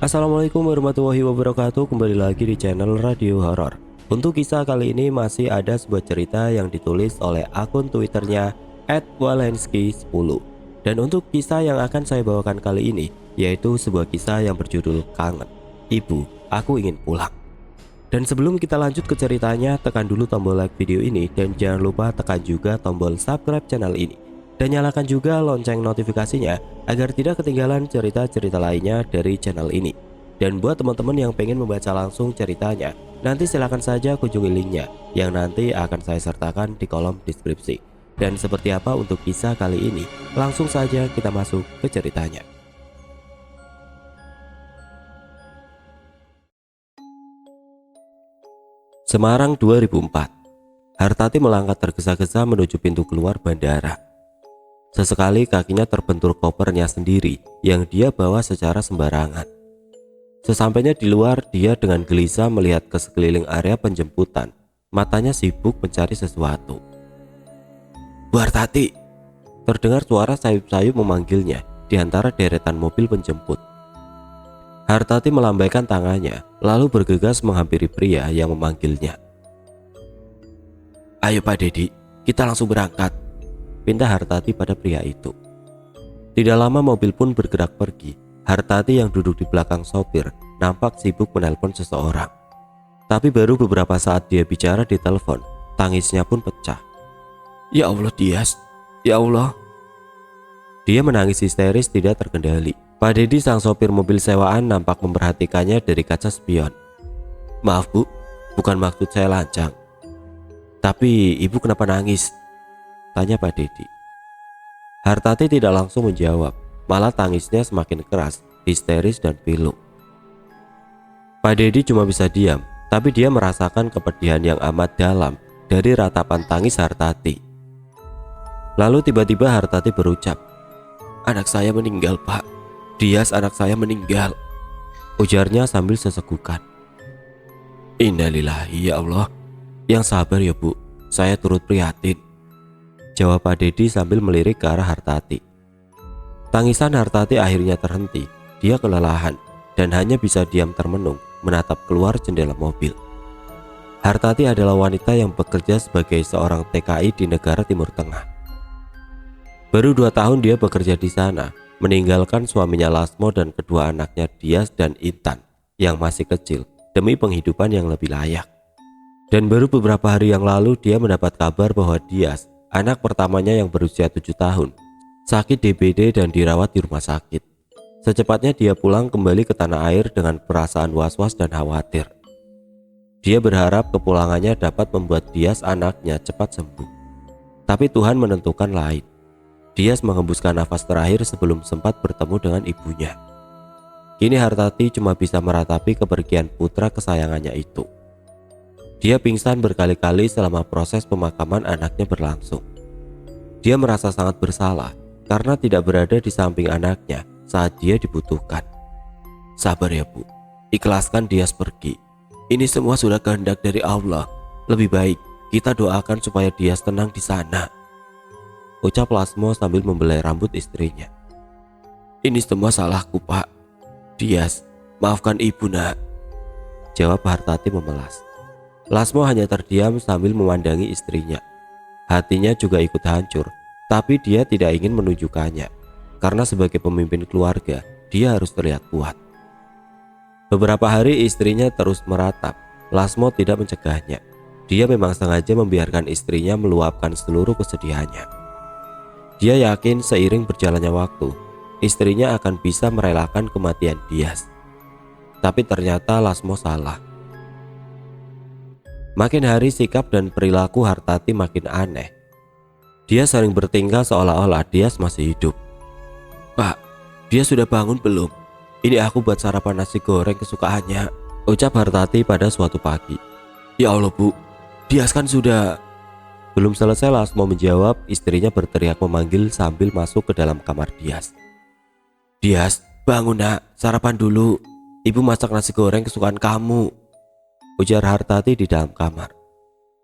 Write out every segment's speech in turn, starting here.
Assalamualaikum warahmatullahi wabarakatuh. Kembali lagi di channel Radio Horor. Untuk kisah kali ini masih ada sebuah cerita yang ditulis oleh akun Twitternya @walensky10. Dan untuk kisah yang akan saya bawakan kali ini yaitu sebuah kisah yang berjudul Kangen. Ibu, aku ingin pulang. Dan sebelum kita lanjut ke ceritanya, tekan dulu tombol like video ini dan jangan lupa tekan juga tombol subscribe channel ini. Dan nyalakan juga lonceng notifikasinya agar tidak ketinggalan cerita-cerita lainnya dari channel ini. Dan buat teman-teman yang pengen membaca langsung ceritanya, nanti silahkan saja kunjungi linknya yang nanti akan saya sertakan di kolom deskripsi. Dan seperti apa untuk kisah kali ini, langsung saja kita masuk ke ceritanya. Semarang 2004. Hartati melangkah tergesa-gesa menuju pintu keluar bandara. Sesekali kakinya terbentur kopernya sendiri yang dia bawa secara sembarangan. Sesampainya di luar, dia dengan gelisah melihat ke sekeliling area penjemputan. Matanya sibuk mencari sesuatu. "Bu Hartati!" Terdengar suara sayup-sayup memanggilnya di antara deretan mobil penjemput. Hartati melambaikan tangannya, lalu bergegas menghampiri pria yang memanggilnya. "Ayo Pak Dedi, kita langsung berangkat," pinta Hartati pada pria itu. Tidak lama mobil pun bergerak pergi. Hartati yang duduk di belakang sopir nampak sibuk menelpon seseorang. Tapi baru beberapa saat dia bicara di telepon, tangisnya pun pecah. "Ya Allah Dias, ya Allah." Dia menangis histeris tidak terkendali. Pak Dedi sang sopir mobil sewaan nampak memperhatikannya dari kaca spion. "Maaf Bu, bukan maksud saya lancang. Tapi ibu kenapa nangis?" tanya Pak Dedi. Hartati tidak langsung menjawab, malah tangisnya semakin keras, histeris dan pilu. Pak Dedi cuma bisa diam, tapi dia merasakan kepedihan yang amat dalam dari ratapan tangis Hartati. Lalu tiba-tiba Hartati berucap, "Anak saya meninggal Pak, Dias anak saya meninggal," ujarnya sambil sesegukan. "Innalillahi ya Allah, yang sabar ya Bu, saya turut prihatin," jawab Pak Dedi sambil melirik ke arah Hartati. Tangisan Hartati akhirnya terhenti. Dia kelelahan dan hanya bisa diam termenung menatap keluar jendela mobil. Hartati adalah wanita yang bekerja sebagai seorang TKI di negara Timur Tengah. Baru 2 tahun dia bekerja di sana, meninggalkan suaminya Lasmo dan kedua anaknya Dias dan Intan yang masih kecil demi penghidupan yang lebih layak. Dan baru beberapa hari yang lalu dia mendapat kabar bahwa Dias, anak pertamanya yang berusia 7 tahun, sakit DBD dan dirawat di rumah sakit. Secepatnya dia pulang kembali ke tanah air dengan perasaan was-was dan khawatir. Dia berharap kepulangannya dapat membuat Dias anaknya cepat sembuh. Tapi Tuhan menentukan lain. Dias menghembuskan nafas terakhir sebelum sempat bertemu dengan ibunya. Kini Hartati cuma bisa meratapi kepergian putra kesayangannya itu. Dia pingsan berkali-kali selama proses pemakaman anaknya berlangsung. Dia merasa sangat bersalah karena tidak berada di samping anaknya saat dia dibutuhkan. "Sabar ya Bu, ikhlaskan Dias pergi. Ini semua sudah kehendak dari Allah. Lebih baik kita doakan supaya Dias tenang di sana," ucap Lasmo sambil membelai rambut istrinya. "Ini semua salahku Pak. Dias, maafkan ibu nak," jawab Hartati memelas. Lasmo hanya terdiam sambil memandangi istrinya. Hatinya juga ikut hancur, tapi dia tidak ingin menunjukkannya, karena sebagai pemimpin keluarga, dia harus terlihat kuat. Beberapa hari istrinya terus meratap. Lasmo tidak mencegahnya. Dia memang sengaja membiarkan istrinya meluapkan seluruh kesedihannya. Dia yakin seiring berjalannya waktu, istrinya akan bisa merelakan kematian Dias. Tapi ternyata Lasmo salah. Makin hari sikap dan perilaku Hartati makin aneh. Dia sering bertingkah seolah-olah Dias masih hidup. "Pak, dia sudah bangun belum? Ini aku buat sarapan nasi goreng kesukaannya," ucap Hartati pada suatu pagi. "Ya Allah Bu, Dias kan sudah..." Belum selesai Lasmo menjawab, istrinya berteriak memanggil sambil masuk ke dalam kamar Dias. "Dias, bangun nak, sarapan dulu. Ibu masak nasi goreng kesukaan kamu," ujar Hartati di dalam kamar.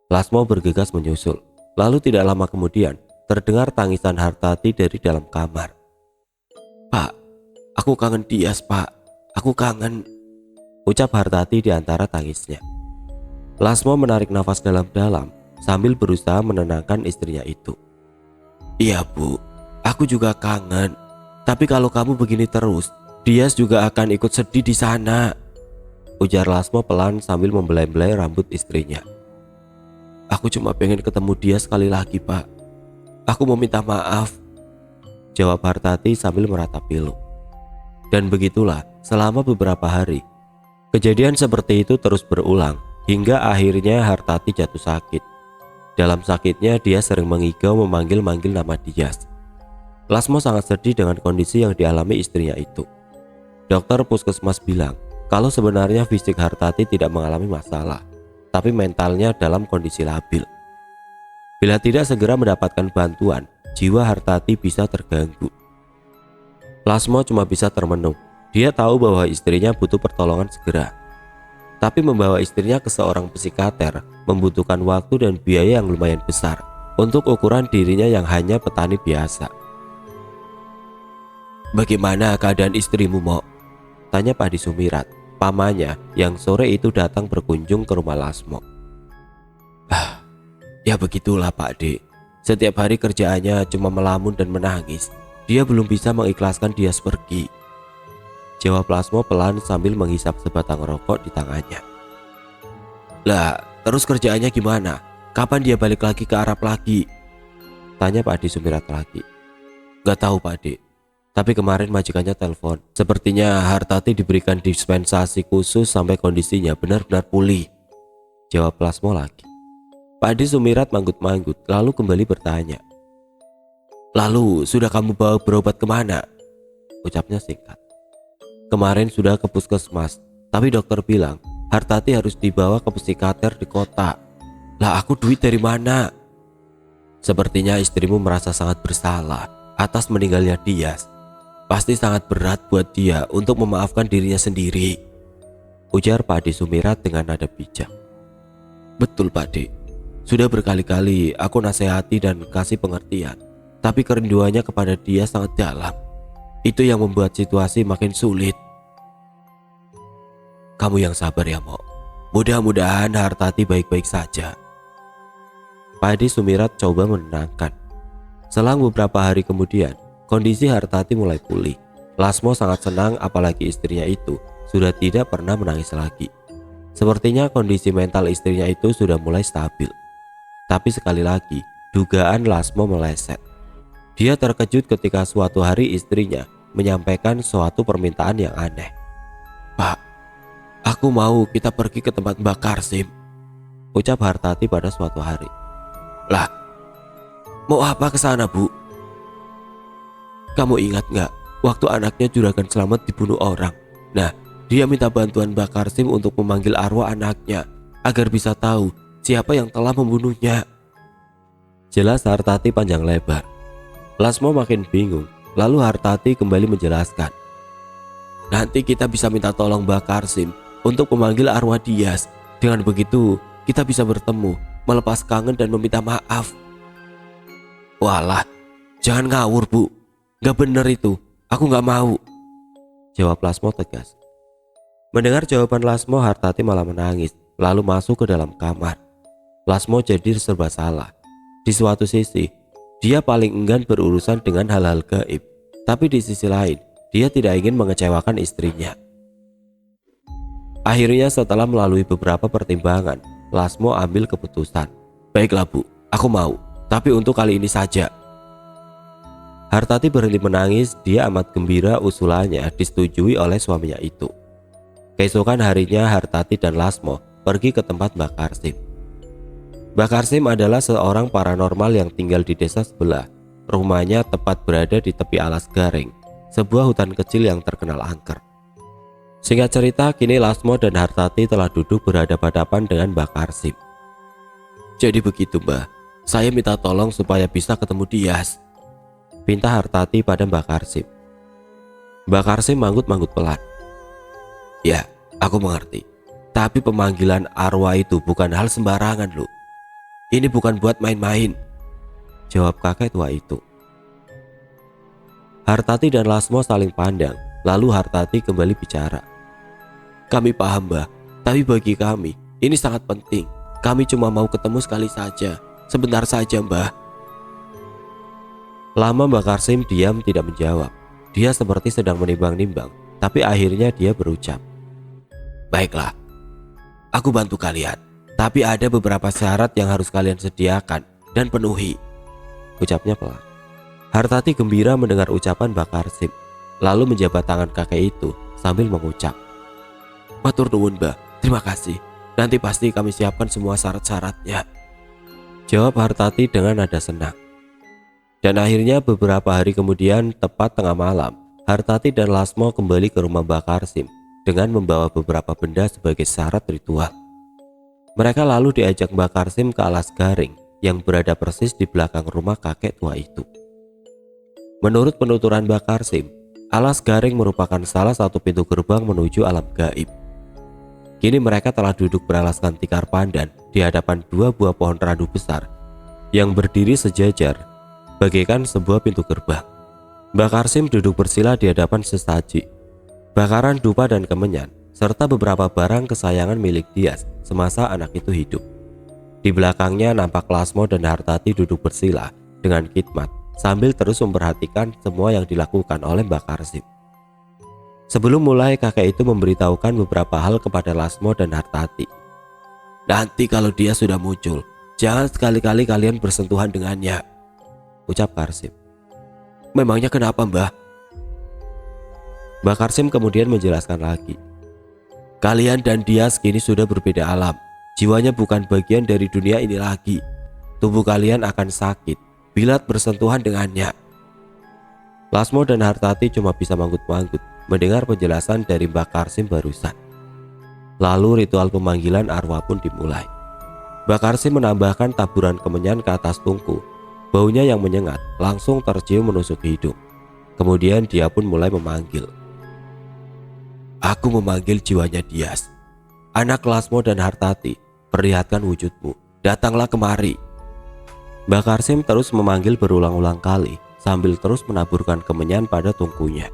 Lasmo bergegas menyusul. Lalu tidak lama kemudian terdengar tangisan Hartati dari dalam kamar. "Pak, aku kangen Dias Pak. Aku kangen, ucap Hartati di antara tangisnya. Lasmo menarik nafas dalam-dalam sambil berusaha menenangkan istrinya itu. Iya bu, aku juga kangen. Tapi kalau kamu begini terus, Dias juga akan ikut sedih di sana, ujar Lasmo pelan sambil membelai-belai rambut istrinya. Aku cuma pengen ketemu dia sekali lagi pak. Aku mau minta maaf, jawab Hartati sambil meratap pilu. Dan begitulah selama beberapa hari. Kejadian seperti itu terus berulang hingga akhirnya Hartati jatuh sakit. Dalam sakitnya dia sering mengigau memanggil-manggil nama Dias. Lasmo sangat sedih dengan kondisi yang dialami istrinya itu. Dokter puskesmas bilang kalau sebenarnya fisik Hartati tidak mengalami masalah, tapi mentalnya dalam kondisi labil. Bila tidak segera mendapatkan bantuan, jiwa Hartati bisa terganggu. Lasmo cuma bisa termenung. Dia tahu bahwa istrinya butuh pertolongan segera. Tapi membawa istrinya ke seorang psikiater membutuhkan waktu dan biaya yang lumayan besar untuk ukuran dirinya yang hanya petani biasa. Bagaimana keadaan istrimu, Mok? Tanya Pak Di Sumirat, pamannya yang sore itu datang berkunjung ke rumah Lasmo. Ya begitulah Pak De. Setiap hari kerjaannya cuma melamun dan menangis. Dia belum bisa mengikhlaskan Dias pergi, jawab Lasmo pelan sambil menghisap sebatang rokok di tangannya. Lah, terus kerjaannya gimana? Kapan dia balik lagi ke Arab lagi? Tanya Pak Di Sumirat lagi. Gak tahu Pak De. Tapi kemarin majikannya telepon. Sepertinya Hartati diberikan dispensasi khusus sampai kondisinya benar-benar pulih, jawab Lasmo lagi. Pak Di Sumirat manggut-manggut lalu kembali bertanya. Lalu sudah kamu bawa berobat kemana? Ucapnya singkat. Kemarin sudah ke puskesmas, tapi dokter bilang Hartati harus dibawa ke psikiater di kota. Lah aku duit dari mana? Sepertinya istrimu merasa sangat bersalah atas meninggalnya Dias. Pasti sangat berat buat dia untuk memaafkan dirinya sendiri, ujar Pak Di Sumirat dengan nada bijak. Betul Pak De, sudah berkali-kali aku nasihati dan kasih pengertian, tapi kerinduannya kepada dia sangat dalam. Itu yang membuat situasi makin sulit. Kamu yang sabar ya Mok. Mudah-mudahan Hartati baik-baik saja. Pak Di Sumirat coba menenangkan. Selang beberapa hari kemudian, kondisi Hartati mulai pulih. Lasmo sangat senang apalagi istrinya itu sudah tidak pernah menangis lagi. Sepertinya kondisi mental istrinya itu sudah mulai stabil. Tapi sekali lagi, dugaan Lasmo meleset. Dia terkejut ketika suatu hari istrinya menyampaikan suatu permintaan yang aneh. Pak, aku mau kita pergi ke tempat Mbak Karsim, ucap Hartati pada suatu hari. Lah, mau apa ke sana Bu? Kamu ingat gak waktu anaknya Juragan Slamet dibunuh orang? Nah, dia minta bantuan Mbak Karsim untuk memanggil arwah anaknya agar bisa tahu siapa yang telah membunuhnya. Jelas Hartati panjang lebar. Lasmo makin bingung, lalu Hartati kembali menjelaskan. Nanti kita bisa minta tolong Mbak Karsim untuk memanggil arwah Dias. Dengan begitu, kita bisa bertemu, melepas kangen dan meminta maaf. Walah, jangan ngawur Bu. Gak bener itu, aku gak mau, jawab Lasmo tegas. Mendengar jawaban Lasmo, Hartati malah menangis, lalu masuk ke dalam kamar. Lasmo jadi serba salah. Di suatu sisi, dia paling enggan berurusan dengan hal-hal gaib, tapi di sisi lain, dia tidak ingin mengecewakan istrinya. Akhirnya setelah melalui beberapa pertimbangan, Lasmo ambil keputusan. Baiklah Bu, aku mau, tapi untuk kali ini saja. Hartati berhenti menangis, dia amat gembira usulannya disetujui oleh suaminya itu. Keesokan harinya Hartati dan Lasmo pergi ke tempat Mbak Karsim. Mbak Karsim adalah seorang paranormal yang tinggal di desa sebelah. Rumahnya tepat berada di tepi alas garing, sebuah hutan kecil yang terkenal angker. Singkat cerita, kini Lasmo dan Hartati telah duduk berhadapan-hadapan dengan Mbak Karsim. Jadi begitu Mbak, saya minta tolong supaya bisa ketemu Dias, pinta Hartati pada Mbak Karsim. Mbak Karsim manggut-manggut pelan. Ya, aku mengerti. Tapi pemanggilan arwah itu bukan hal sembarangan loh. Ini bukan buat main-main, jawab kakek tua itu. Hartati dan Lasmo saling pandang. Lalu Hartati kembali bicara. Kami paham, Mbah, tapi bagi kami ini sangat penting. Kami cuma mau ketemu sekali saja, sebentar saja, Mbah. Lama Mbak Karsim diam tidak menjawab. Dia seperti sedang menimbang-nimbang, tapi akhirnya dia berucap. Baiklah, aku bantu kalian, tapi ada beberapa syarat yang harus kalian sediakan dan penuhi, ucapnya pelan. Hartati gembira mendengar ucapan Mbak Karsim, lalu menjabat tangan kakek itu sambil mengucap, matur nuwun, Mbah, terima kasih. Nanti pasti kami siapkan semua syarat-syaratnya, jawab Hartati dengan nada senang. Dan akhirnya beberapa hari kemudian, tepat tengah malam, Hartati dan Lasmo kembali ke rumah Mbak Karsim dengan membawa beberapa benda sebagai syarat ritual. Mereka lalu diajak Mbak Karsim ke alas garing yang berada persis di belakang rumah kakek tua itu. Menurut penuturan Mbak Karsim, alas garing merupakan salah satu pintu gerbang menuju alam gaib. Kini mereka telah duduk beralaskan tikar pandan di hadapan dua buah pohon randu besar yang berdiri sejajar bagaikan sebuah pintu gerbang. Mbak Karsim duduk bersila di hadapan sesaji, bakaran dupa dan kemenyan, serta beberapa barang kesayangan milik Dias semasa anak itu hidup. Di belakangnya nampak Lasmo dan Hartati duduk bersila dengan khidmat sambil terus memperhatikan semua yang dilakukan oleh Mbak Karsim. Sebelum mulai, kakek itu memberitahukan beberapa hal kepada Lasmo dan Hartati. Nanti kalau dia sudah muncul, jangan sekali-kali kalian bersentuhan dengannya, ucap Karsim. Memangnya kenapa, Mbah? Mbak Karsim kemudian menjelaskan lagi. Kalian dan Dias kini sudah berbeda alam. Jiwanya bukan bagian dari dunia ini lagi. Tubuh kalian akan sakit bila bersentuhan dengannya. Lasmo dan Hartati cuma bisa manggut-manggut mendengar penjelasan dari Mbak Karsim barusan. Lalu ritual pemanggilan arwah pun dimulai. Mbak Karsim menambahkan taburan kemenyan ke atas tungku. Baunya yang menyengat langsung tercium menusuk hidung. Kemudian dia pun mulai memanggil. Aku memanggil jiwanya Dias. Anak Lasmo dan Hartati, perlihatkan wujudmu. Datanglah kemari. Mbak Karsim terus memanggil berulang-ulang kali sambil terus menaburkan kemenyan pada tungkunya.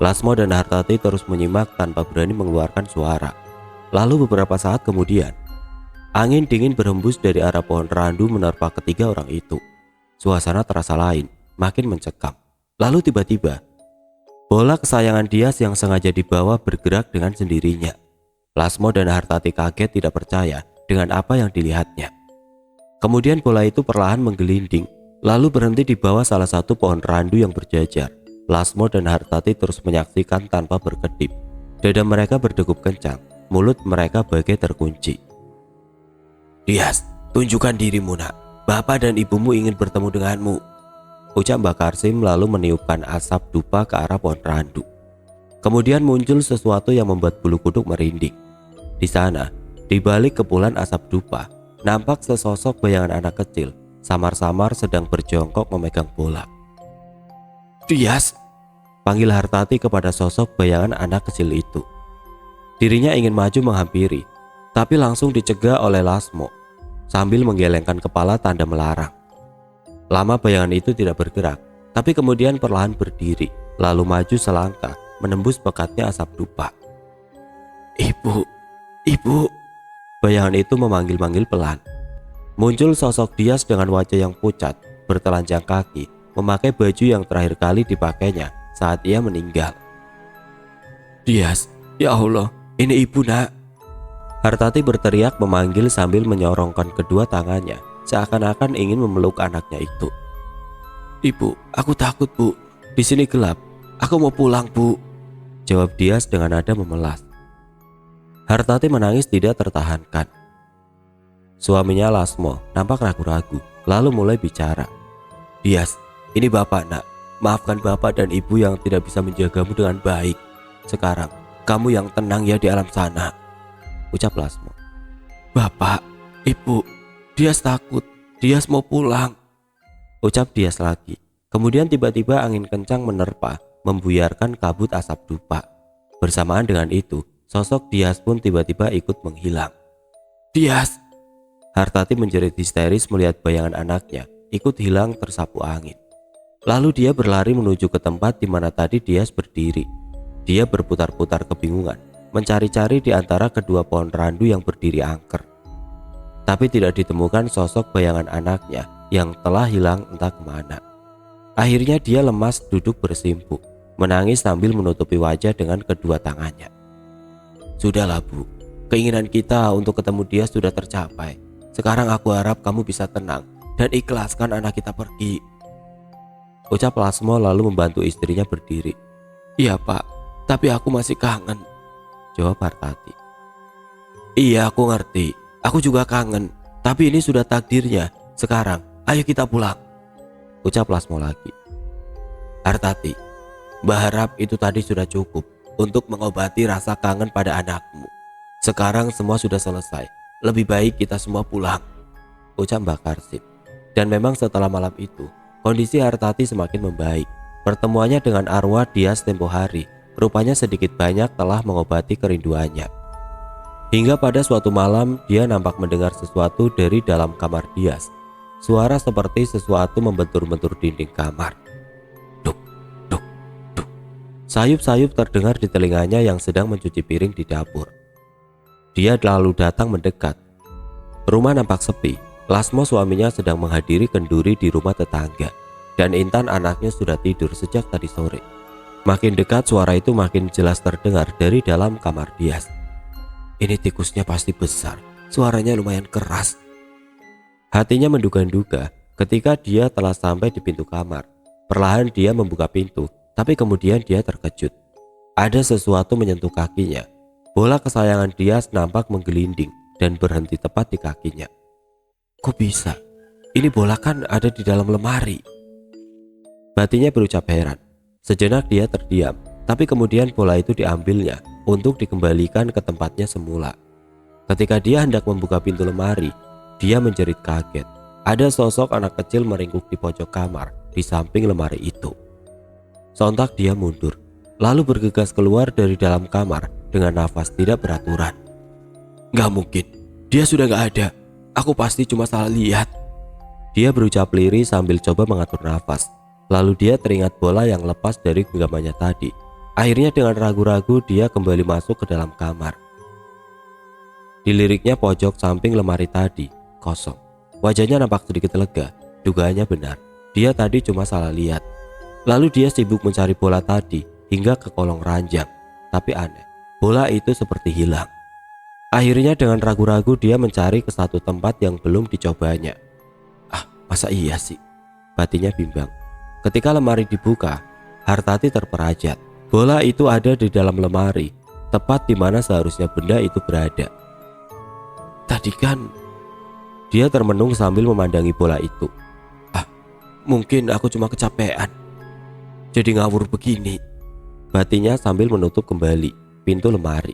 Lasmo dan Hartati terus menyimak tanpa berani mengeluarkan suara. Lalu beberapa saat kemudian, angin dingin berhembus dari arah pohon randu menerpa ketiga orang itu. Suasana terasa lain, makin mencekam. Lalu tiba-tiba, bola kesayangan Dias yang sengaja dibawa bergerak dengan sendirinya. Lasmo dan Hartati kaget tidak percaya dengan apa yang dilihatnya. Kemudian bola itu perlahan menggelinding, lalu berhenti di bawah salah satu pohon randu yang berjajar. Lasmo dan Hartati terus menyaksikan tanpa berkedip. Dada mereka berdegup kencang, mulut mereka bagai terkunci. Dias, tunjukkan dirimu, nak. Bapak dan ibumu ingin bertemu denganmu, ucap Mbak Karsim lalu meniupkan asap dupa ke arah pohon randu. Kemudian muncul sesuatu yang membuat bulu kuduk merinding. Di sana, di balik kepulan asap dupa, nampak sesosok bayangan anak kecil, samar-samar sedang berjongkok memegang bola. Dias, panggil Hartati kepada sosok bayangan anak kecil itu. Dirinya ingin maju menghampiri, tapi langsung dicegah oleh Lasmo sambil menggelengkan kepala tanda melarang. Lama bayangan itu tidak bergerak, tapi kemudian perlahan berdiri, lalu maju selangkah menembus pekatnya asap dupa. Ibu, ibu, bayangan itu memanggil-manggil pelan. Muncul sosok Dias dengan wajah yang pucat, bertelanjang kaki, memakai baju yang terakhir kali dipakainya saat ia meninggal. Dias, ya Allah, ini ibu, nak. Hartati berteriak memanggil sambil menyorongkan kedua tangannya, seakan-akan ingin memeluk anaknya itu. Ibu, aku takut, Bu. Di sini gelap. Aku mau pulang, Bu, jawab Dias dengan nada memelas. Hartati menangis tidak tertahankan. Suaminya Lasmo nampak ragu-ragu, lalu mulai bicara. Dias, ini bapak, nak. Maafkan bapak dan ibu yang tidak bisa menjagamu dengan baik. Sekarang, kamu yang tenang ya di alam sana, ucap Lasmo. Bapak, ibu, Dias takut. Dias mau pulang, ucap Dias lagi. Kemudian tiba-tiba angin kencang menerpa, membuyarkan kabut asap dupa. Bersamaan dengan itu, sosok Dias pun tiba-tiba ikut menghilang. Dias! Hartati menjerit histeris melihat bayangan anaknya ikut hilang tersapu angin. Lalu dia berlari menuju ke tempat di mana tadi Dias berdiri. Dia berputar-putar kebingungan, mencari-cari di antara kedua pohon randu yang berdiri angker. Tapi tidak ditemukan sosok bayangan anaknya yang telah hilang entah kemana. Akhirnya dia lemas duduk bersimpuh, menangis sambil menutupi wajah dengan kedua tangannya. Sudahlah Bu, keinginan kita untuk ketemu dia sudah tercapai. Sekarang aku harap kamu bisa tenang dan ikhlaskan anak kita pergi, ucap Lasmo lalu membantu istrinya berdiri. Iya Pak, tapi aku masih kangen, jawab Hartati. Iya aku ngerti, aku juga kangen, tapi ini sudah takdirnya. Sekarang ayo kita pulang, ucap Lasmo lagi. Hartati, Mbak harap itu tadi sudah cukup untuk mengobati rasa kangen pada anakmu. Sekarang semua sudah selesai, lebih baik kita semua pulang, ucap Mbak Karsid. Dan memang setelah malam itu, kondisi Hartati semakin membaik. Pertemuannya dengan arwah Dias tempo hari rupanya sedikit banyak telah mengobati kerinduannya. Hingga pada suatu malam dia nampak mendengar sesuatu dari dalam kamar Dias. Suara seperti sesuatu membentur-bentur dinding kamar. Duk, duk, duk. Sayup-sayup terdengar di telinganya yang sedang mencuci piring di dapur. Dia lalu datang mendekat. Rumah nampak sepi. Lasmo suaminya sedang menghadiri kenduri di rumah tetangga, dan Intan anaknya sudah tidur sejak tadi sore. Makin dekat suara itu makin jelas terdengar dari dalam kamar Dias. Ini tikusnya pasti besar, suaranya lumayan keras. Hatinya menduga-duga ketika dia telah sampai di pintu kamar. Perlahan dia membuka pintu, tapi kemudian dia terkejut. Ada sesuatu menyentuh kakinya. Bola kesayangan Dias nampak menggelinding dan berhenti tepat di kakinya. Kok bisa? Ini bola kan ada di dalam lemari. Batinnya berucap heran. Sejenak dia terdiam, tapi kemudian bola itu diambilnya untuk dikembalikan ke tempatnya semula. Ketika dia hendak membuka pintu lemari, dia menjerit kaget. Ada sosok anak kecil meringkuk di pojok kamar di samping lemari itu. Sontak dia mundur, lalu bergegas keluar dari dalam kamar dengan nafas tidak beraturan. Gak mungkin, dia sudah gak ada. Aku pasti cuma salah lihat. Dia berucap lirih sambil coba mengatur nafas. Lalu dia teringat bola yang lepas dari genggamannya tadi. Akhirnya dengan ragu-ragu dia kembali masuk ke dalam kamar. Diliriknya pojok samping lemari tadi kosong. Wajahnya nampak sedikit lega. Dugaannya benar, dia tadi cuma salah lihat. Lalu dia sibuk mencari bola tadi hingga ke kolong ranjang. Tapi aneh, bola itu seperti hilang. Akhirnya dengan ragu-ragu dia mencari ke satu tempat yang belum dicobanya. Masa iya sih? Batinnya bimbang. Ketika lemari dibuka, Hartati terperajat. Bola itu ada di dalam lemari, tepat di mana seharusnya benda itu berada. Tadi kan... Dia termenung sambil memandangi bola itu. Mungkin aku cuma kecapean. Jadi ngawur begini, batinnya sambil menutup kembali pintu lemari.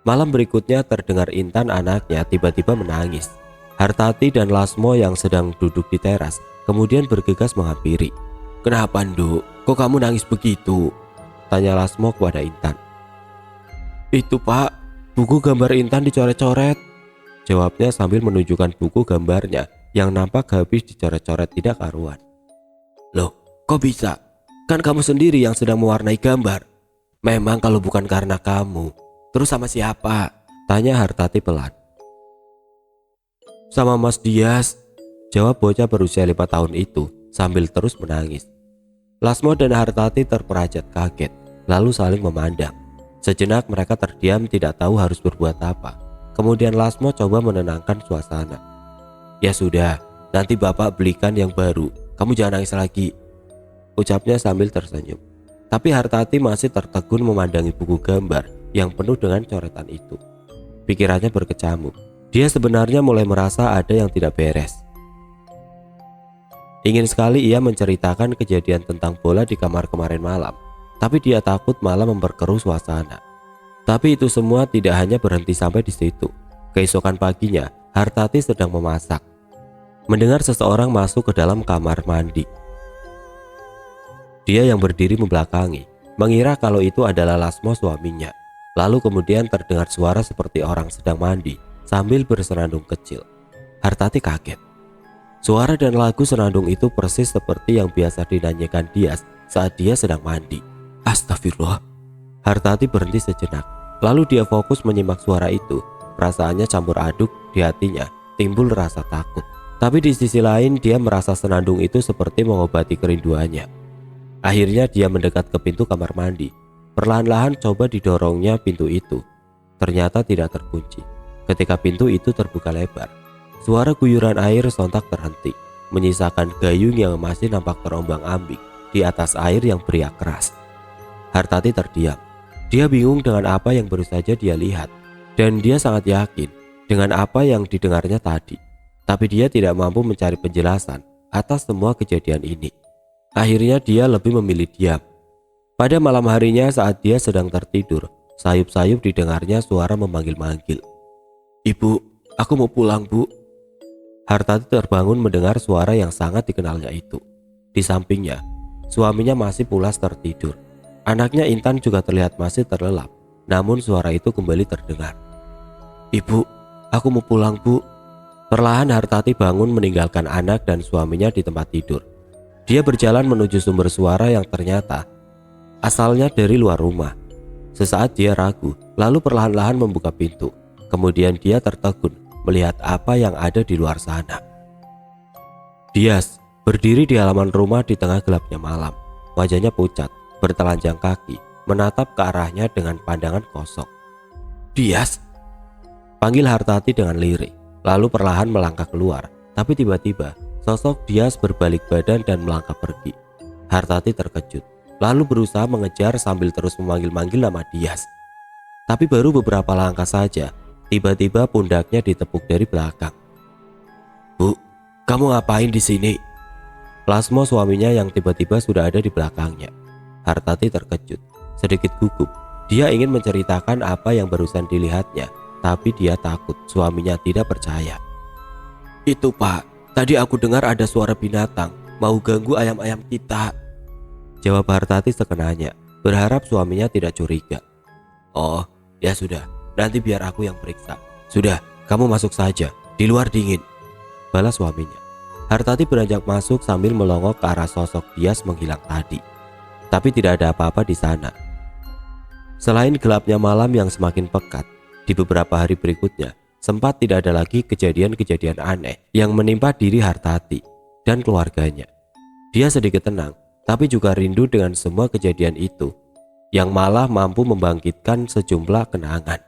Malam berikutnya terdengar Intan anaknya tiba-tiba menangis. Hartati dan Lasmo yang sedang duduk di teras kemudian bergegas menghampiri. Kenapa Nduk? Kok kamu nangis begitu? Tanya Lasmo kepada Intan. Itu Pak, buku gambar Intan dicoret-coret, jawabnya sambil menunjukkan buku gambarnya yang nampak habis dicoret-coret tidak karuan. Loh, kok bisa? Kan kamu sendiri yang sedang mewarnai gambar. Memang kalau bukan karena kamu, terus sama siapa? Tanya Hartati pelan. Sama Mas Dias, jawab bocah berusia 5 tahun itu sambil terus menangis. Lasmo dan Hartati terperajat kaget, lalu saling memandang. Sejenak mereka terdiam tidak tahu harus berbuat apa. Kemudian Lasmo coba menenangkan suasana. Ya sudah, nanti bapak belikan yang baru, kamu jangan nangis lagi, ucapnya sambil tersenyum. Tapi Hartati masih tertegun memandangi buku gambar yang penuh dengan coretan itu. Pikirannya berkecamuk. Dia sebenarnya mulai merasa ada yang tidak beres. Ingin sekali ia menceritakan kejadian tentang bola di kamar kemarin malam, tapi dia takut malah memperkeruh suasana. Tapi itu semua tidak hanya berhenti sampai di situ. Keesokan paginya, Hartati sedang memasak. Mendengar seseorang masuk ke dalam kamar mandi. Dia yang berdiri membelakangi, mengira kalau itu adalah Lasmo suaminya. Lalu kemudian terdengar suara seperti orang sedang mandi sambil bersenandung kecil. Hartati kaget. Suara dan lagu senandung itu persis seperti yang biasa dinyanyikan Dias saat dia sedang mandi. Astagfirullah. Hartati berhenti sejenak, lalu dia fokus menyimak suara itu. Perasaannya campur aduk, di hatinya timbul rasa takut. Tapi di sisi lain dia merasa senandung itu seperti mengobati kerinduannya. Akhirnya dia mendekat ke pintu kamar mandi. Perlahan-lahan coba didorongnya pintu itu. Ternyata tidak terkunci. Ketika pintu itu terbuka lebar, suara guyuran air sontak terhenti, menyisakan gayung yang masih nampak terombang-ambing di atas air yang beriak keras. Hartati terdiam. Dia bingung dengan apa yang baru saja dia lihat, dan dia sangat yakin dengan apa yang didengarnya tadi. Tapi dia tidak mampu mencari penjelasan atas semua kejadian ini. Akhirnya dia lebih memilih diam. Pada malam harinya saat dia sedang tertidur, sayup-sayup didengarnya suara memanggil-manggil. "Ibu, aku mau pulang, Bu." Hartati terbangun mendengar suara yang sangat dikenalnya itu. Di sampingnya, suaminya masih pulas tertidur. Anaknya Intan juga terlihat masih terlelap, namun suara itu kembali terdengar. "Ibu, aku mau pulang, Bu." Perlahan Hartati bangun meninggalkan anak dan suaminya di tempat tidur. Dia berjalan menuju sumber suara yang ternyata asalnya dari luar rumah. Sesaat dia ragu, lalu perlahan-lahan membuka pintu. Kemudian dia tertegun melihat apa yang ada di luar sana. Dias berdiri di halaman rumah di tengah gelapnya malam. Wajahnya pucat, bertelanjang kaki, menatap ke arahnya dengan pandangan kosong. "Dias!" panggil Hartati dengan lirih, lalu perlahan melangkah keluar. Tapi tiba-tiba sosok Dias berbalik badan dan melangkah pergi. Hartati terkejut, lalu berusaha mengejar sambil terus memanggil-manggil nama Dias. Tapi baru beberapa langkah saja, tiba-tiba pundaknya ditepuk dari belakang. "Bu, kamu ngapain di sini?" Lasmo suaminya yang tiba-tiba sudah ada di belakangnya. Hartati terkejut, sedikit gugup. Dia ingin menceritakan apa yang barusan dilihatnya, tapi dia takut suaminya tidak percaya. "Itu, Pak, tadi aku dengar ada suara binatang mau ganggu ayam-ayam kita," jawab Hartati sekenanya, berharap suaminya tidak curiga. "Oh, ya sudah, nanti biar aku yang periksa. Sudah, kamu masuk saja, di luar dingin," balas suaminya. Hartati beranjak masuk sambil melongok ke arah sosok Dias menghilang tadi. Tapi tidak ada apa-apa di sana. Selain gelapnya malam yang semakin pekat, di beberapa hari berikutnya sempat tidak ada lagi kejadian-kejadian aneh yang menimpa diri Hartati dan keluarganya. Dia sedikit tenang, tapi juga rindu dengan semua kejadian itu, yang malah mampu membangkitkan sejumlah kenangan.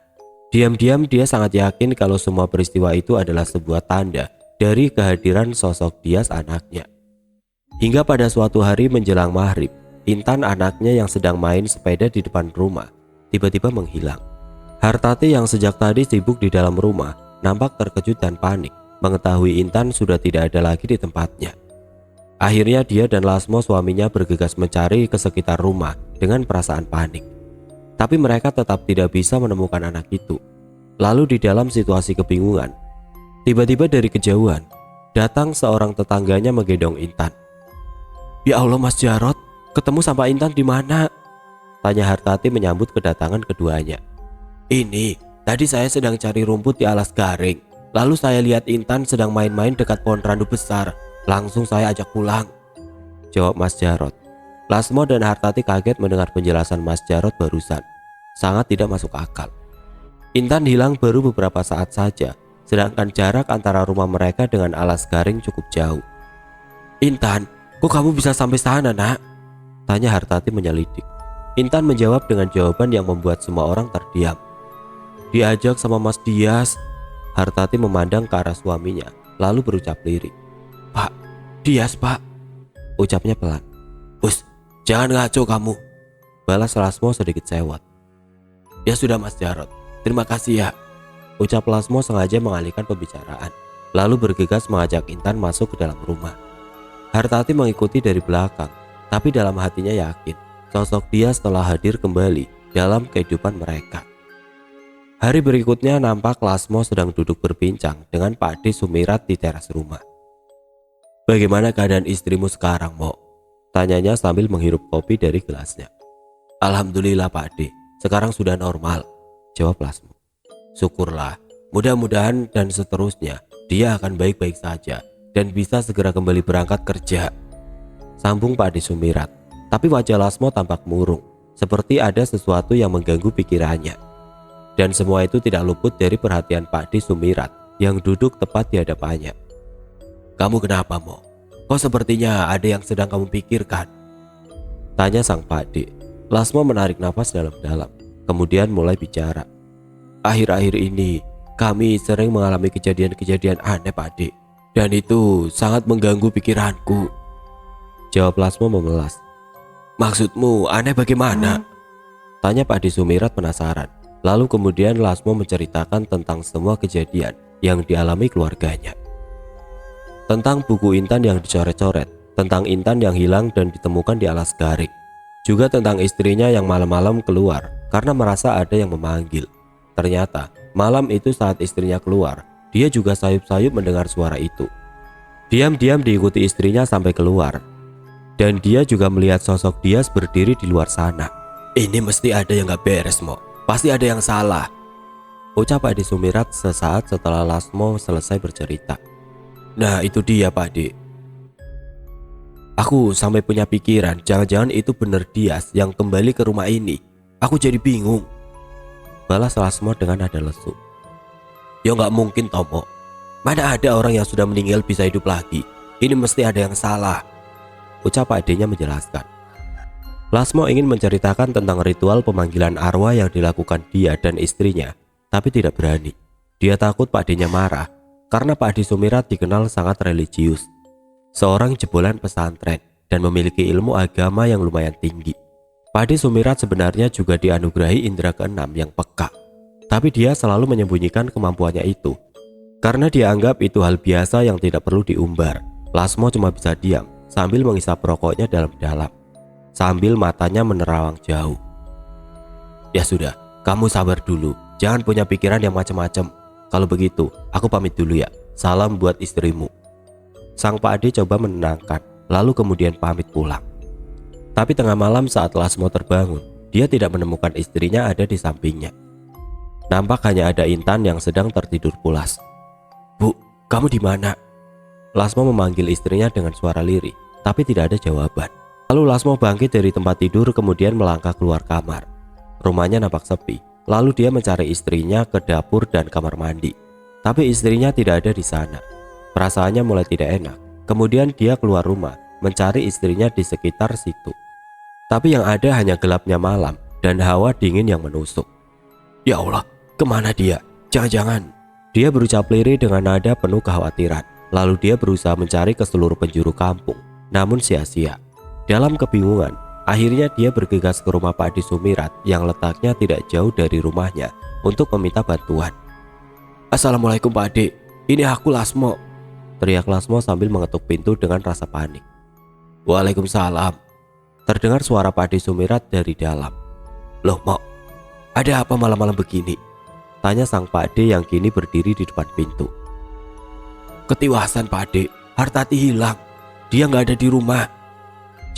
Diam-diam dia sangat yakin kalau semua peristiwa itu adalah sebuah tanda dari kehadiran sosok Dias anaknya. Hingga pada suatu hari menjelang maghrib, Intan anaknya yang sedang main sepeda di depan rumah tiba-tiba menghilang. Hartati yang sejak tadi sibuk di dalam rumah nampak terkejut dan panik mengetahui Intan sudah tidak ada lagi di tempatnya. Akhirnya dia dan Lasmo suaminya bergegas mencari ke sekitar rumah dengan perasaan panik. Tapi mereka tetap tidak bisa menemukan anak itu. Lalu di dalam situasi kebingungan, tiba-tiba dari kejauhan datang seorang tetangganya menggendong Intan. "Ya Allah, Mas Jarot, ketemu sama Intan di mana?" tanya Hartati menyambut kedatangan keduanya. "Ini, tadi saya sedang cari rumput di alas garing. Lalu saya lihat Intan sedang main-main dekat pohon randu besar. Langsung saya ajak pulang," jawab Mas Jarot. Lasmo dan Hartati kaget mendengar penjelasan Mas Jarot barusan. Sangat tidak masuk akal. Intan hilang baru beberapa saat saja, sedangkan jarak antara rumah mereka dengan alas garing cukup jauh. "Intan, kok kamu bisa sampai sana, Nak?" tanya Hartati menyelidik. Intan menjawab dengan jawaban yang membuat semua orang terdiam. "Diajak sama Mas Dias." Hartati memandang ke arah suaminya, lalu berucap lirih. "Pak, Dias, Pak," ucapnya pelan. "Us, jangan ngaco kamu," balas Lasmo sedikit sewot. "Ya sudah Mas Jarot, terima kasih ya," ucap Lasmo sengaja mengalihkan pembicaraan, lalu bergegas mengajak Intan masuk ke dalam rumah. Hartati mengikuti dari belakang, tapi dalam hatinya yakin sosok Dias telah hadir kembali dalam kehidupan mereka. Hari berikutnya nampak Lasmo sedang duduk berbincang dengan Pak D Sumirat di teras rumah. "Bagaimana keadaan istrimu sekarang, Mo?" tanyanya sambil menghirup kopi dari gelasnya. "Alhamdulillah Pak D, sekarang sudah normal," jawab Lasmo. "Syukurlah, mudah-mudahan dan seterusnya dia akan baik-baik saja dan bisa segera kembali berangkat kerja," sambung Pak D Sumirat. Tapi wajah Lasmo tampak murung. seperti ada sesuatu yang mengganggu pikirannya. Dan semua itu tidak luput dari perhatian Pak D Sumirat yang duduk tepat di hadapannya. "Kamu kenapa, Mo? Kok sepertinya ada yang sedang kamu pikirkan?" tanya sang Pak D. Lasmo menarik nafas dalam-dalam, kemudian mulai bicara. "Akhir-akhir ini kami sering mengalami kejadian-kejadian aneh, Pak D, dan itu sangat mengganggu pikiranku," jawab Lasmo memelas. "Maksudmu aneh bagaimana?" tanya Pak D Sumirat penasaran. Lalu kemudian Lasmo menceritakan tentang semua kejadian yang dialami keluarganya. Tentang buku Intan yang dicoret-coret, tentang Intan yang hilang dan ditemukan di alas garing, juga tentang istrinya yang malam-malam keluar karena merasa ada yang memanggil. Ternyata malam itu saat istrinya keluar, dia juga sayup-sayup mendengar suara itu. Diam-diam diikuti istrinya sampai keluar, dan dia juga melihat sosok Dias berdiri di luar sana. "Ini mesti ada yang gak beres, Mo. Pasti ada yang salah," ucap Pak D Sumirat sesaat setelah Lasmo selesai bercerita. "Nah itu dia, Pak D. Aku sampai punya pikiran jangan-jangan itu benar Dias yang kembali ke rumah ini. Aku jadi bingung," balas Lasmo dengan nada lesu. "Ya gak mungkin, Tomo. Mana ada orang yang sudah meninggal bisa hidup lagi. Ini mesti ada yang salah," ucap Pak D-nya menjelaskan. Lasmo ingin menceritakan tentang ritual pemanggilan arwah yang dilakukan dia dan istrinya, tapi tidak berani. Dia takut Pak D-nya marah, karena Pak D Sumirat dikenal sangat religius. Seorang jebolan pesantren dan memiliki ilmu agama yang lumayan tinggi. Pak D Sumirat sebenarnya juga dianugerahi indera keenam yang peka, tapi dia selalu menyembunyikan kemampuannya itu. Karena dia anggap itu hal biasa yang tidak perlu diumbar, Lasmo cuma bisa diam sambil menghisap rokoknya dalam-dalam, sambil matanya menerawang jauh. "Ya sudah, kamu sabar dulu. Jangan punya pikiran yang macam-macam. Kalau begitu, aku pamit dulu ya. Salam buat istrimu," sang Pak D coba menenangkan, lalu kemudian pamit pulang. Tapi tengah malam saat Lasmo terbangun, dia tidak menemukan istrinya ada di sampingnya. Nampak hanya ada Intan yang sedang tertidur pulas. "Bu, kamu di mana?" Lasmo memanggil istrinya dengan suara lirih, tapi tidak ada jawaban. Lalu Lasmo bangkit dari tempat tidur kemudian melangkah keluar kamar. Rumahnya nampak sepi. Lalu dia mencari istrinya ke dapur dan kamar mandi. Tapi istrinya tidak ada di sana. Perasaannya mulai tidak enak. Kemudian dia keluar rumah mencari istrinya di sekitar situ. Tapi yang ada hanya gelapnya malam dan hawa dingin yang menusuk. "Ya Allah, kemana dia? Jangan-jangan..." Dia berucap lirih dengan nada penuh kekhawatiran. Lalu dia berusaha mencari ke seluruh penjuru kampung, namun sia-sia. Dalam kebingungan, akhirnya dia bergegas ke rumah Pak D Sumirat yang letaknya tidak jauh dari rumahnya untuk meminta bantuan. "Assalamualaikum Pak D, ini aku Lasmo," teriak Lasmo sambil mengetuk pintu dengan rasa panik. "Waalaikumsalam," terdengar suara Pak D Sumirat dari dalam. "Loh Mo, ada apa malam-malam begini?" tanya sang Pak D yang kini berdiri di depan pintu. "Ketiwasan Pak D, Hartati hilang. Dia nggak ada di rumah,"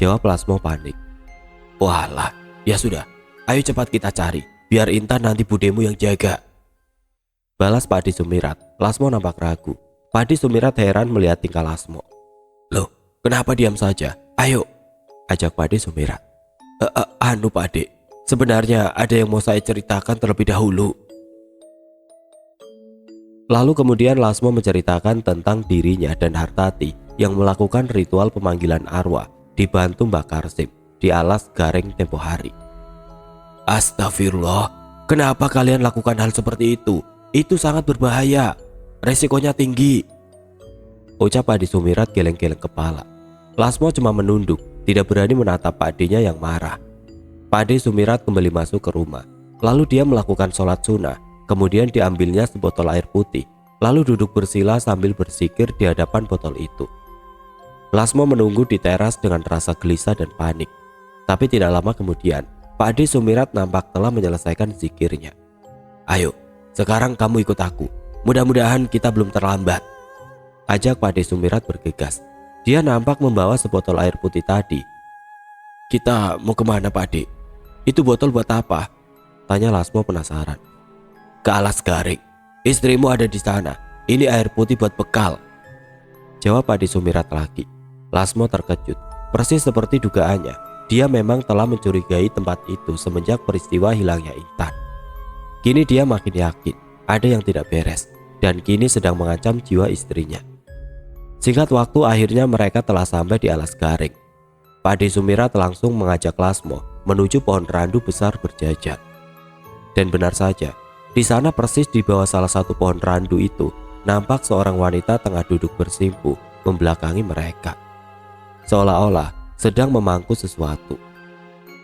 jawab Lasmo panik. "Walah, ya sudah, ayo cepat kita cari, biar Intan nanti budemu yang jaga," balas Pak D Sumirat. Lasmo nampak ragu. Pak D Sumirat heran melihat tingkah Lasmo. "Loh, kenapa diam saja? Ayo," ajak Pak D Sumirat. Anu Pak D, sebenarnya ada yang mau saya ceritakan terlebih dahulu." Lalu kemudian Lasmo menceritakan tentang dirinya dan Hartati yang melakukan ritual pemanggilan arwah dibantu Mbak Karsim di alas garing tempo hari. "Astagfirullah, kenapa kalian lakukan hal seperti itu? Itu sangat berbahaya, resikonya tinggi," ucap Pak D Sumirat geleng-geleng kepala. Lasmo cuma menunduk, tidak berani menatap Pak D-nya yang marah. Pak D Sumirat kembali masuk ke rumah. Lalu dia melakukan sholat sunnah. Kemudian diambilnya sebotol air putih, lalu duduk bersila sambil bersikir di hadapan botol itu. Lasmo menunggu di teras dengan rasa gelisah dan panik. Tapi tidak lama kemudian, Pak D Sumirat nampak telah menyelesaikan zikirnya. "Ayo, sekarang kamu ikut aku. Mudah-mudahan kita belum terlambat," ajak Pak D Sumirat bergegas. Dia nampak membawa sebotol air putih tadi. "Kita mau kemana Pak D? Itu botol buat apa?" tanya Lasmo penasaran. "Ke alas garing. Istrimu ada di sana. Ini air putih buat bekal," jawab Pak D Sumirat lagi. Lasmo terkejut. Persis seperti dugaannya, Dia memang telah mencurigai tempat itu semenjak peristiwa hilangnya Intan. Kini dia makin yakin ada yang tidak beres dan kini sedang mengancam jiwa istrinya. Singkat waktu akhirnya mereka telah sampai di alas garing. Pakde Sumirat langsung mengajak Lasmo menuju pohon randu besar berjajar. Dan benar saja, di sana persis di bawah salah satu pohon randu itu nampak seorang wanita tengah duduk bersimpuh membelakangi mereka, seolah-olah sedang memangku sesuatu.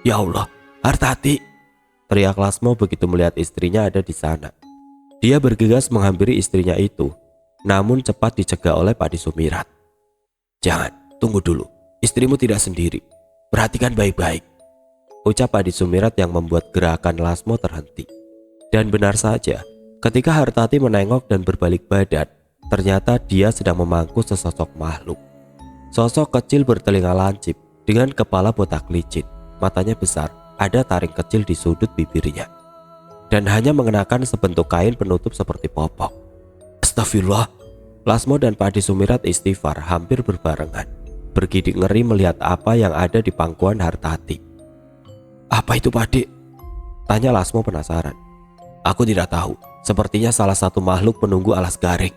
"Ya Allah, Hartati!" teriak Lasmo begitu melihat istrinya ada di sana. Dia bergegas menghampiri istrinya itu, namun cepat dicegah oleh Pakde Sumirat. "Jangan, tunggu dulu. Istrimu tidak sendiri. Perhatikan baik-baik," ucap Pakde Sumirat yang membuat gerakan Lasmo terhenti. Dan benar saja, ketika Hartati menengok dan berbalik badan, ternyata dia sedang memangku sesosok makhluk. Sosok kecil bertelinga lancip dengan kepala botak licin, matanya besar, ada taring kecil di sudut bibirnya, dan hanya mengenakan sebentuk kain penutup seperti popok. Astagfirullah. Lasmo dan Pakde Sumirat istighfar hampir berbarengan, bergidik ngeri melihat apa yang ada di pangkuan Hartati. "Apa itu, Pakde?" tanya Lasmo penasaran. "Aku tidak tahu, sepertinya salah satu makhluk penunggu alas garing.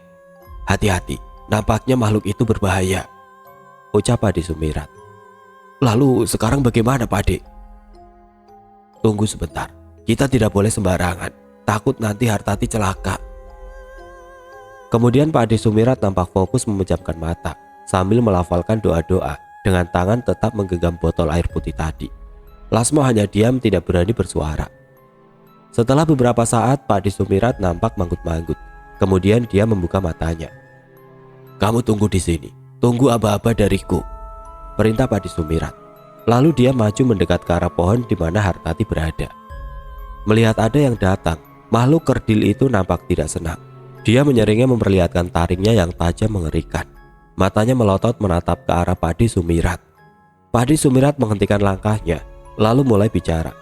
Hati-hati, nampaknya makhluk itu berbahaya," ucap Pakde Sumirat. "Lalu sekarang bagaimana, Pakde?" "Tunggu sebentar, kita tidak boleh sembarangan, takut nanti Hartati celaka." Kemudian Pakde Sumirat nampak fokus memejamkan mata sambil melafalkan doa-doa dengan tangan tetap menggenggam botol air putih tadi. Lasmo hanya diam tidak berani bersuara. Setelah beberapa saat Pakde Sumirat nampak manggut-manggut. Kemudian dia membuka matanya. "Kamu tunggu di sini, tunggu aba-aba dariku," perintah Pakde Sumirat. Lalu dia maju mendekat ke arah pohon di mana Hartati berada. Melihat ada yang datang, makhluk kerdil itu nampak tidak senang. Dia menyeringnya memperlihatkan taringnya yang tajam mengerikan. Matanya melotot menatap ke arah Pakde Sumirat. Pakde Sumirat menghentikan langkahnya, lalu mulai bicara.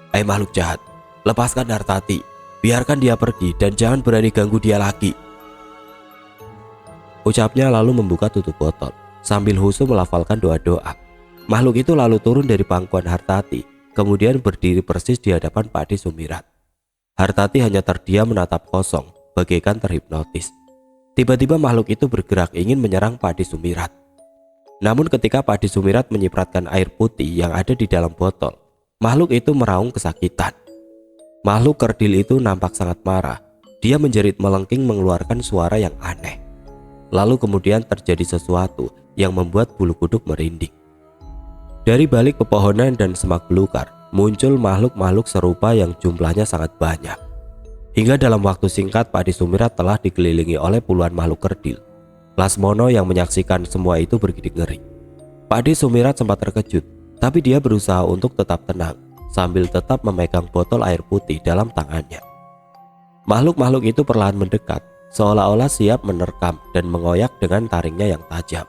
Makhluk jahat, lepaskan Hartati, biarkan dia pergi dan jangan berani ganggu dia lagi," ucapnya lalu membuka tutup botol sambil husu melafalkan doa-doa. Makhluk itu lalu turun dari pangkuan Hartati, kemudian berdiri persis di hadapan Pakde Sumirat. Hartati hanya terdiam menatap kosong, bagaikan terhipnotis. Tiba-tiba makhluk itu bergerak ingin menyerang Pakde Sumirat. Namun ketika Pakde Sumirat menyipratkan air putih yang ada di dalam botol, makhluk itu meraung kesakitan. Makhluk kerdil itu nampak sangat marah. Dia menjerit melengking mengeluarkan suara yang aneh. Lalu kemudian terjadi sesuatu yang membuat bulu kuduk merinding. Dari balik pepohonan dan semak belukar muncul makhluk-makhluk serupa yang jumlahnya sangat banyak. Hingga dalam waktu singkat Pakde Sumirat telah dikelilingi oleh puluhan makhluk kerdil. Lasmono yang menyaksikan semua itu bergidik ngeri. Pakde Sumirat sempat terkejut, tapi dia berusaha untuk tetap tenang sambil tetap memegang botol air putih dalam tangannya. Makhluk-makhluk itu perlahan mendekat, seolah-olah siap menerkam dan mengoyak dengan taringnya yang tajam.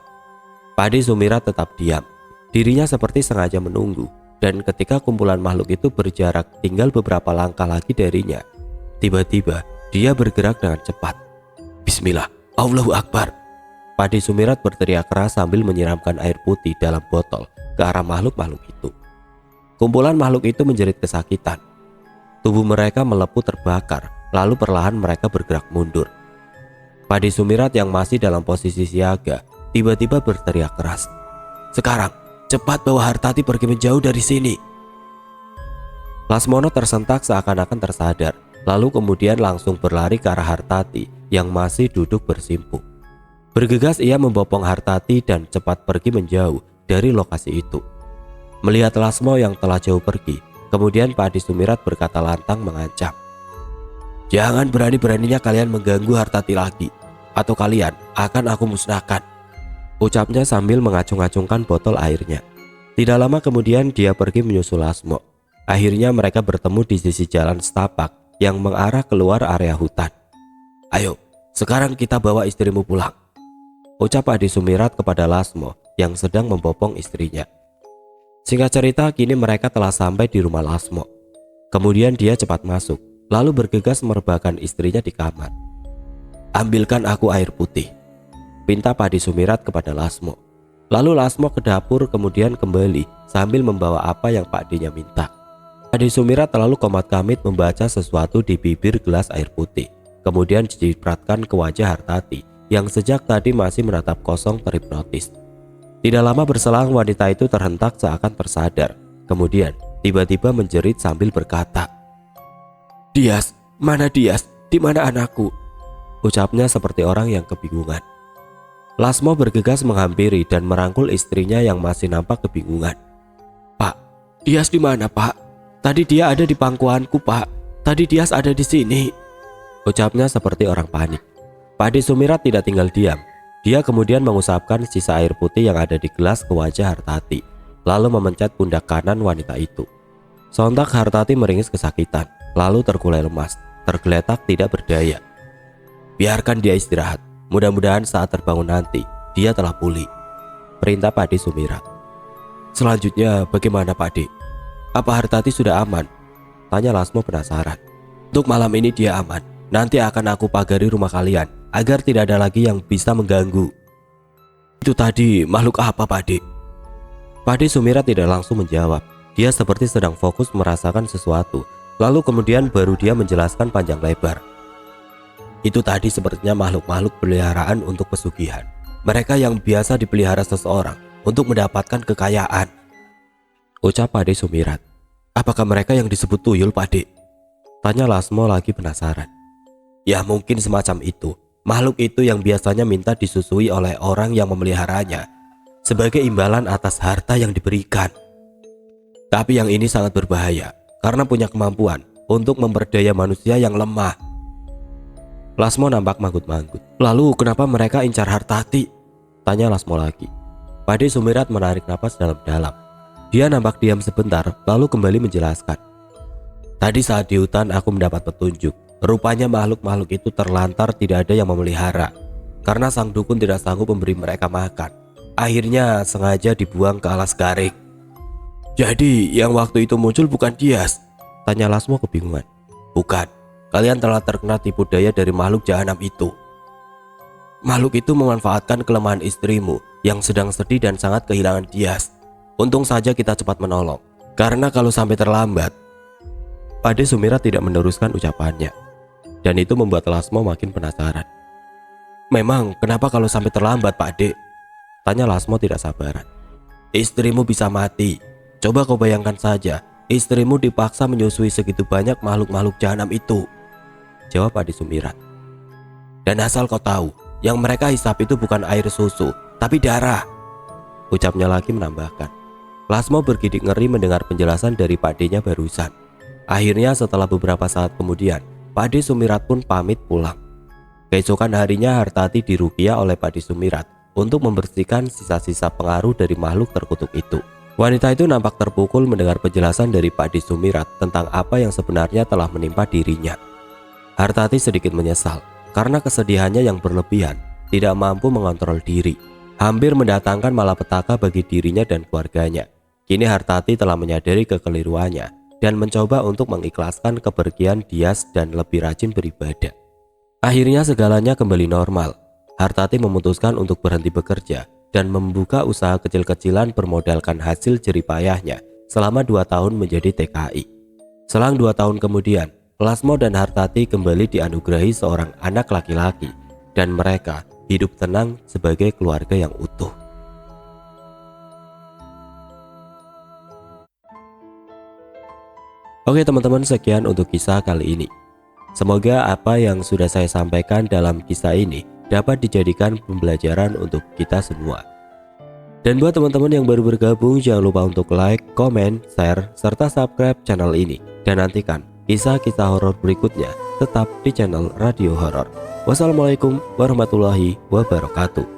Pakde Sumirat tetap diam, dirinya seperti sengaja menunggu, dan ketika kumpulan makhluk itu berjarak tinggal beberapa langkah lagi darinya, tiba-tiba dia bergerak dengan cepat. "Bismillah, Allahu Akbar!" Pakde Sumirat berteriak keras sambil menyiramkan air putih dalam botol ke arah makhluk-makhluk itu. Kumpulan makhluk itu menjerit kesakitan. Tubuh mereka melepuh terbakar, lalu perlahan mereka bergerak mundur. Pakde Sumirat yang masih dalam posisi siaga tiba-tiba berteriak keras, "Sekarang, cepat bawa Hartati pergi menjauh dari sini." Lasmono tersentak seakan-akan tersadar, lalu kemudian langsung berlari ke arah Hartati yang masih duduk bersimpuh. Bergegas ia membopong Hartati dan cepat pergi menjauh dari lokasi itu. Melihat Lasmo yang telah jauh pergi, kemudian Pakde Sumirat berkata lantang mengancam, "Jangan berani-beraninya kalian mengganggu Hartati lagi, atau kalian akan aku musnahkan," ucapnya sambil mengacung-acungkan botol airnya. Tidak lama kemudian dia pergi menyusul Lasmo. Akhirnya mereka bertemu di sisi jalan setapak yang mengarah keluar area hutan. "Ayo, sekarang kita bawa istrimu pulang," ucap Pakde Sumirat kepada Lasmo yang sedang membopong istrinya. Singkat cerita, kini mereka telah sampai di rumah Lasmo. Kemudian dia cepat masuk, lalu bergegas merebahkan istrinya di kamar. "Ambilkan aku air putih," pinta Pakde Sumirat kepada Lasmo. Lalu Lasmo ke dapur kemudian kembali sambil membawa apa yang Pak D-nya minta. Pak D Sumirat terlalu komat-kamit membaca sesuatu di bibir gelas air putih. Kemudian dicipratkan ke wajah Hartati yang sejak tadi masih menatap kosong terhipnotis. Tidak lama berselang wanita itu terhentak seakan tersadar. Kemudian tiba-tiba menjerit sambil berkata, "Dias, mana Dias? Di mana anakku?" Ucapnya seperti orang yang kebingungan. Lasmo bergegas menghampiri dan merangkul istrinya yang masih nampak kebingungan. "Pak, Dias di mana, Pak? Tadi dia ada di pangkuanku, Pak. Tadi Dias ada di sini." Ucapnya seperti orang panik. Pak D Sumirat tidak tinggal diam. Dia kemudian mengusapkan sisa air putih yang ada di gelas ke wajah Hartati, lalu memencet pundak kanan wanita itu. Sontak Hartati meringis kesakitan, lalu terkulai lemas, tergeletak tidak berdaya. "Biarkan dia istirahat. Mudah-mudahan saat terbangun nanti, dia telah pulih," perintah Pak D Sumirat. "Selanjutnya bagaimana, Pak D? Apa Hartati sudah aman?" tanya Lasmo penasaran. "Untuk malam ini dia aman. Nanti akan aku pagari rumah kalian agar tidak ada lagi yang bisa mengganggu." "Itu tadi makhluk apa, Pak D?" Pak D Sumirat tidak langsung menjawab. Dia seperti sedang fokus merasakan sesuatu. Lalu kemudian baru dia menjelaskan panjang lebar. "Itu tadi sepertinya makhluk-makhluk peliharaan untuk pesugihan. Mereka yang biasa dipelihara seseorang untuk mendapatkan kekayaan," ucap Pak D Sumirat. "Apakah mereka yang disebut tuyul, Pak D?" tanya Lasmo lagi penasaran. "Ya mungkin semacam itu. Makhluk itu yang biasanya minta disusui oleh orang yang memeliharanya sebagai imbalan atas harta yang diberikan. Tapi yang ini sangat berbahaya karena punya kemampuan untuk memperdaya manusia yang lemah." Lasmo nampak manggut-manggut. "Lalu kenapa mereka incar Hartati?" tanya Lasmo lagi. Pak D Sumirat menarik napas dalam-dalam. Dia nampak diam sebentar lalu kembali menjelaskan. "Tadi saat di hutan aku mendapat petunjuk. Rupanya makhluk-makhluk itu terlantar tidak ada yang memelihara. Karena sang dukun tidak sanggup memberi mereka makan. Akhirnya sengaja dibuang ke alas garing." "Jadi yang waktu itu muncul bukan Dias?" tanya Lasmo kebingungan. "Bukan. Kalian telah terkena tipu daya dari makhluk jahanam itu. Makhluk itu memanfaatkan kelemahan istrimu yang sedang sedih dan sangat kehilangan Dias. Untung saja kita cepat menolong. Karena kalau sampai terlambat..." Pak D Sumirat tidak meneruskan ucapannya. Dan itu membuat Lasmo makin penasaran. "Memang kenapa kalau sampai terlambat, Pak D?" tanya Lasmo tidak sabaran. "Istrimu bisa mati. Coba kau bayangkan saja, istrimu dipaksa menyusui segitu banyak makhluk-makhluk jahanam itu," jawab Pak D Sumirat. "Dan asal kau tahu, yang mereka hisap itu bukan air susu, tapi darah," ucapnya lagi menambahkan. Lasmo bergidik ngeri mendengar penjelasan dari Pak D-nya barusan. Akhirnya setelah beberapa saat kemudian, Pak D Sumirat pun pamit pulang. Keesokan harinya Hartati diruqyah oleh Pak D Sumirat untuk membersihkan sisa-sisa pengaruh dari makhluk terkutuk itu. Wanita itu nampak terpukul mendengar penjelasan dari Pak D Sumirat tentang apa yang sebenarnya telah menimpa dirinya. Hartati sedikit menyesal karena kesedihannya yang berlebihan, tidak mampu mengontrol diri, hampir mendatangkan malapetaka bagi dirinya dan keluarganya. Kini Hartati telah menyadari kekeliruannya dan mencoba untuk mengikhlaskan kepergian Dias dan lebih rajin beribadah. Akhirnya segalanya kembali normal. Hartati memutuskan untuk berhenti bekerja dan membuka usaha kecil-kecilan bermodalkan hasil jeripayahnya selama 2 tahun menjadi TKI. Selang 2 tahun kemudian, Lasmo dan Hartati kembali dianugerahi seorang anak laki-laki dan mereka hidup tenang sebagai keluarga yang utuh. Oke teman-teman, sekian untuk kisah kali ini. Semoga apa yang sudah saya sampaikan dalam kisah ini dapat dijadikan pembelajaran untuk kita semua. Dan buat teman-teman yang baru bergabung, jangan lupa untuk like, komen, share, serta subscribe channel ini. Dan nantikan kisah-kisah horor berikutnya tetap di channel Radio Horor. Wassalamualaikum warahmatullahi wabarakatuh.